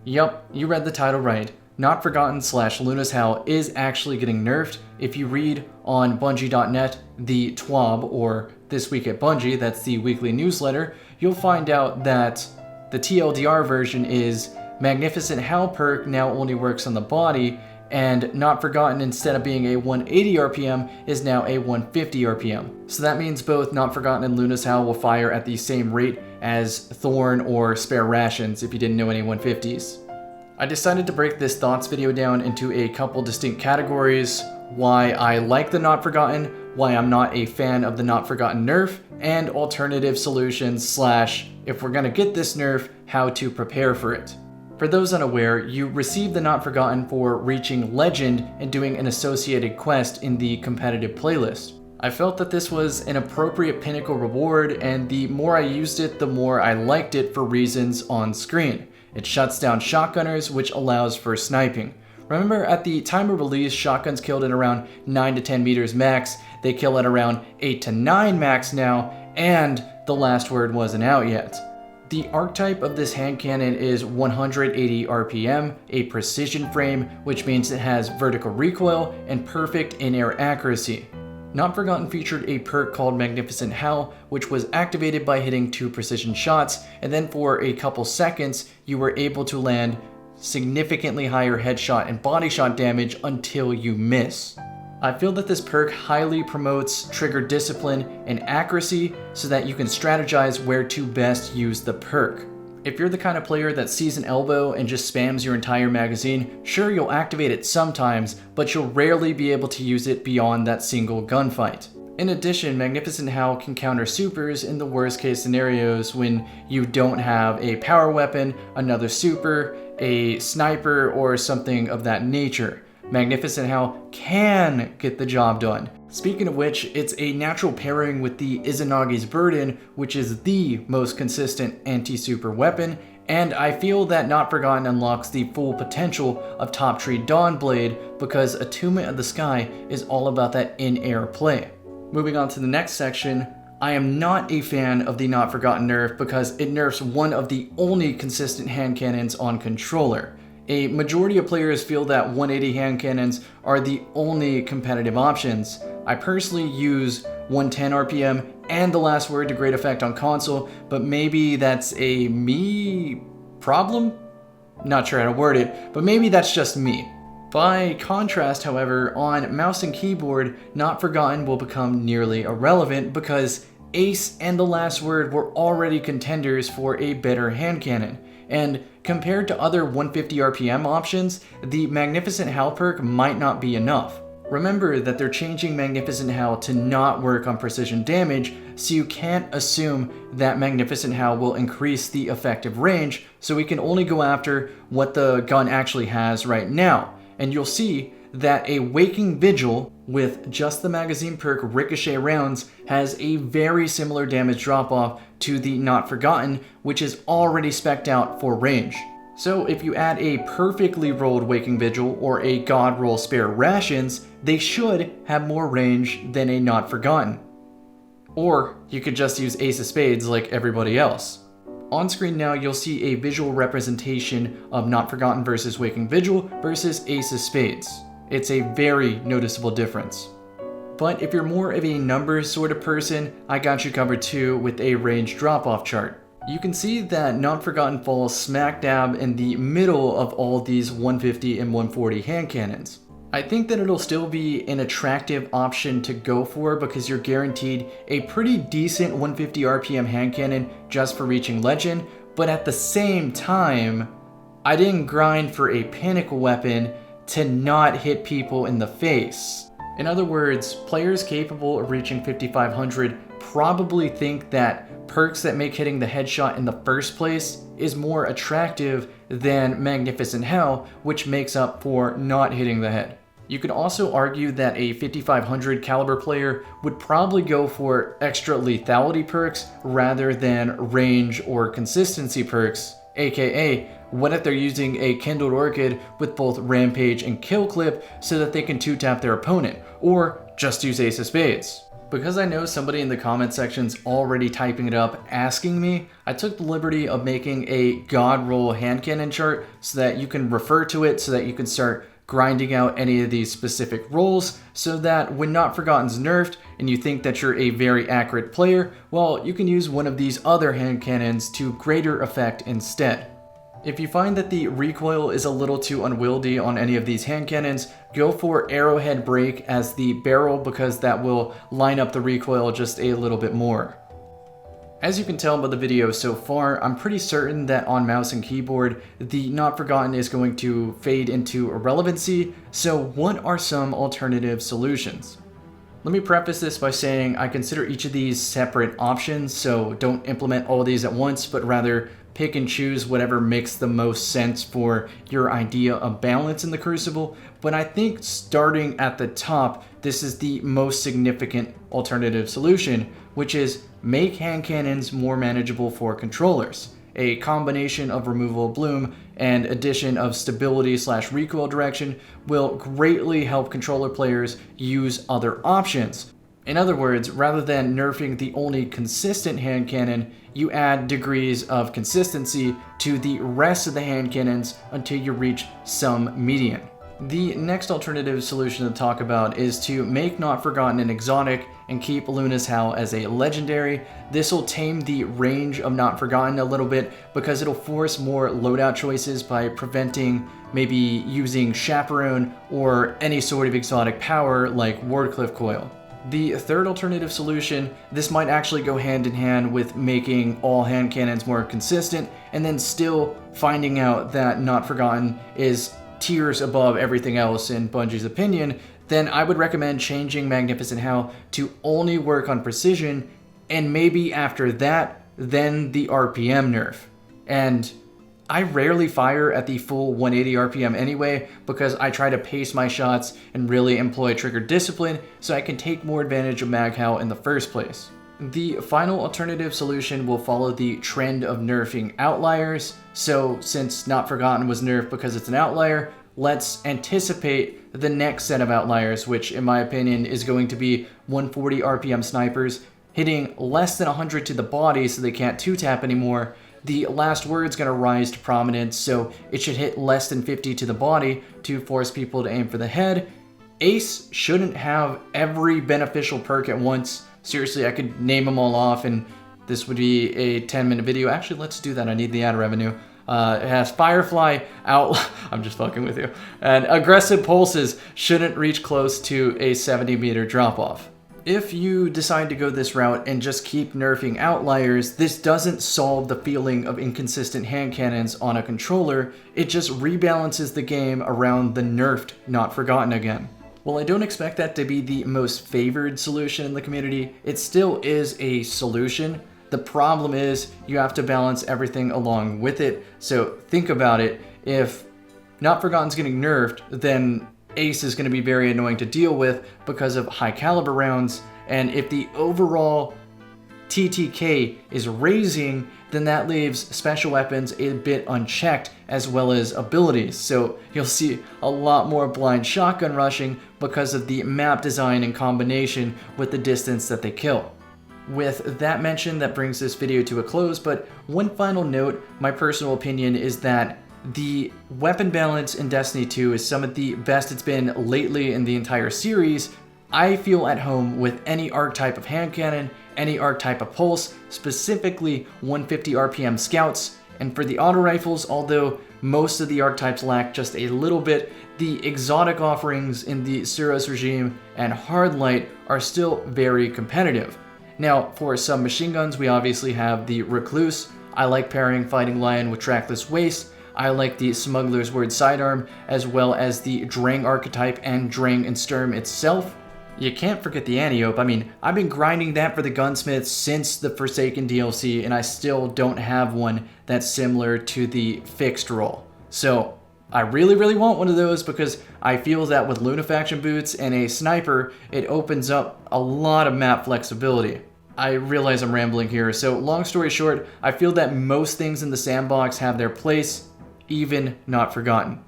Yup, you read the title right. Not Forgotten / Luna's Howl is actually getting nerfed. If you read on Bungie.net, the TWAB, or This Week at Bungie, that's the weekly newsletter, you'll find out that the TLDR version is Magnificent Howl perk now only works on the body, and Not Forgotten, instead of being a 180 RPM, is now a 150 RPM. So that means both Not Forgotten and Luna's Howl will fire at the same rate as Thorn or Spare Rations, if you didn't know any 150s. I decided to break this thoughts video down into a couple distinct categories: why I like the Not Forgotten, why I'm not a fan of the Not Forgotten nerf, and alternative solutions / if we're gonna get this nerf, how to prepare for it. For those unaware, you receive the Not Forgotten for reaching Legend and doing an associated quest in the competitive playlist. I felt that this was an appropriate pinnacle reward, and the more I used it, the more I liked it for reasons on screen. It shuts down shotgunners, which allows for sniping. Remember, at the time of release, shotguns killed at around 9 to 10 meters max. They kill at around 8 to 9 max now, and the last word wasn't out yet. The archetype of this hand cannon is 180 RPM, a precision frame, which means it has vertical recoil and perfect in-air accuracy. Not Forgotten featured a perk called Magnificent Howl, which was activated by hitting 2 precision shots, and then for a couple seconds, you were able to land significantly higher headshot and body shot damage until you miss. I feel that this perk highly promotes trigger discipline and accuracy so that you can strategize where to best use the perk. If you're the kind of player that sees an elbow and just spams your entire magazine, sure, you'll activate it sometimes, but you'll rarely be able to use it beyond that single gunfight. In addition, Magnificent Howl can counter supers in the worst case scenarios when you don't have a power weapon, another super, a sniper, or something of that nature. Magnificent Howl can get the job done. Speaking of which, it's a natural pairing with the Izanagi's Burden, which is the most consistent anti-super weapon, and I feel that Not Forgotten unlocks the full potential of Top Tree Dawnblade because Attunement of the Sky is all about that in-air play. Moving on to the next section, I am not a fan of the Not Forgotten nerf because it nerfs one of the only consistent hand cannons on controller. A majority of players feel that 180 hand cannons are the only competitive options. I personally use 110 RPM and the last word to great effect on console, but maybe that's a me problem? Not sure how to word it, but maybe that's just me. By contrast, however, on mouse and keyboard, Not Forgotten will become nearly irrelevant because Ace and the last word were already contenders for a better hand cannon. And compared to other 150 RPM options, the Magnificent Howl perk might not be enough. Remember that they're changing Magnificent Howl to not work on precision damage, so you can't assume that Magnificent Howl will increase the effective range, so we can only go after what the gun actually has right now. And you'll see that a Waking Vigil with just the magazine perk Ricochet rounds has a very similar damage drop-off to the Not Forgotten, which is already spec'd out for range. So if you add a perfectly rolled Waking Vigil or a God roll Spare Rations, they should have more range than a Not Forgotten. Or you could just use Ace of Spades like everybody else. On screen now, you'll see a visual representation of Not Forgotten versus Waking Vigil versus Ace of Spades. It's a very noticeable difference. But if you're more of a numbers sort of person, I got you covered too with a range drop-off chart. You can see that Not Forgotten falls smack dab in the middle of all these 150 and 140 hand cannons. I think that it'll still be an attractive option to go for because you're guaranteed a pretty decent 150 RPM hand cannon just for reaching Legend, but at the same time, I didn't grind for a pinnacle weapon to not hit people in the face. In other words, players capable of reaching 5500 probably think that perks that make hitting the headshot in the first place is more attractive than Magnificent Howl, which makes up for not hitting the head. You could also argue that a 5500 caliber player would probably go for extra lethality perks rather than range or consistency perks, aka what if they're using a Kindled Orchid with both Rampage and Kill Clip so that they can 2-tap their opponent, or just use Ace of Spades. Because I know somebody in the comment section's already typing it up asking me, I took the liberty of making a god roll hand cannon chart so that you can refer to it, so that you can start grinding out any of these specific rolls, so that when Not Forgotten's nerfed and you think that you're a very accurate player, well, you can use one of these other hand cannons to greater effect instead. If you find that the recoil is a little too unwieldy on any of these hand cannons, go for Arrowhead Break as the barrel, because that will line up the recoil just a little bit more. As you can tell by the video so far, I'm pretty certain that on mouse and keyboard, the Not Forgotten is going to fade into irrelevancy, so what are some alternative solutions? Let me preface this by saying I consider each of these separate options, so don't implement all these at once, but rather pick and choose whatever makes the most sense for your idea of balance in the Crucible. But I think starting at the top, this is the most significant alternative solution, which is make hand cannons more manageable for controllers. A combination of removal of bloom and addition of stability / recoil direction will greatly help controller players use other options. In other words, rather than nerfing the only consistent hand cannon, you add degrees of consistency to the rest of the hand cannons until you reach some median. The next alternative solution to talk about is to make Not Forgotten an exotic and keep Luna's Howl as a legendary. This will tame the range of Not Forgotten a little bit because it'll force more loadout choices by preventing maybe using Chaperone or any sort of exotic power like Wardcliff Coil. The third alternative solution, this might actually go hand in hand with making all hand cannons more consistent and then still finding out that Not Forgotten is tiers above everything else in Bungie's opinion, then I would recommend changing Magnificent Howl to only work on precision, and maybe after that, then the RPM nerf. And I rarely fire at the full 180 RPM anyway, because I try to pace my shots and really employ trigger discipline so I can take more advantage of Mag Howl in the first place. The final alternative solution will follow the trend of nerfing outliers. So since Not Forgotten was nerfed because it's an outlier, let's anticipate the next set of outliers, which in my opinion is going to be 140 RPM snipers hitting less than 100 to the body so they can't 2-tap anymore. The last word's going to rise to prominence, so it should hit less than 50 to the body to force people to aim for the head. Ace shouldn't have every beneficial perk at once. Seriously, I could name them all off and this would be a 10-minute video. Actually, let's do that. I need the ad revenue. It has Firefly, out. I'm just fucking with you. And aggressive pulses shouldn't reach close to a 70-meter drop-off. If you decide to go this route and just keep nerfing outliers, this doesn't solve the feeling of inconsistent hand cannons on a controller. It just rebalances the game around the nerfed Not Forgotten again. While I don't expect that to be the most favored solution in the community, it still is a solution. The problem is you have to balance everything along with it. So think about it. If Not Forgotten's getting nerfed, then Ace is going to be very annoying to deal with because of high caliber rounds, and if the overall TTK is raising, then that leaves special weapons a bit unchecked as well as abilities. So you'll see a lot more blind shotgun rushing because of the map design in combination with the distance that they kill. With that mentioned, that brings this video to a close, but one final note, my personal opinion is that the weapon balance in Destiny 2 is some of the best it's been lately in the entire series. I feel at home with any archetype of hand cannon, any archetype of pulse, specifically 150 RPM scouts, and for the auto rifles, although most of the archetypes lack just a little bit, the exotic offerings in the Suros regime and Hardlight are still very competitive. Now, for some machine guns, we obviously have the Recluse. I like pairing Fighting Lion with Trackless Waste. I like the Smuggler's Word sidearm, as well as the Drang archetype and Drang and Sturm itself. You can't forget the Antiope. I mean, I've been grinding that for the Gunsmith since the Forsaken DLC, and I still don't have one that's similar to the fixed roll. So I really, really want one of those because I feel that with Lunafaction boots and a sniper, it opens up a lot of map flexibility. I realize I'm rambling here, so long story short, I feel that most things in the sandbox have their place, even Not Forgotten.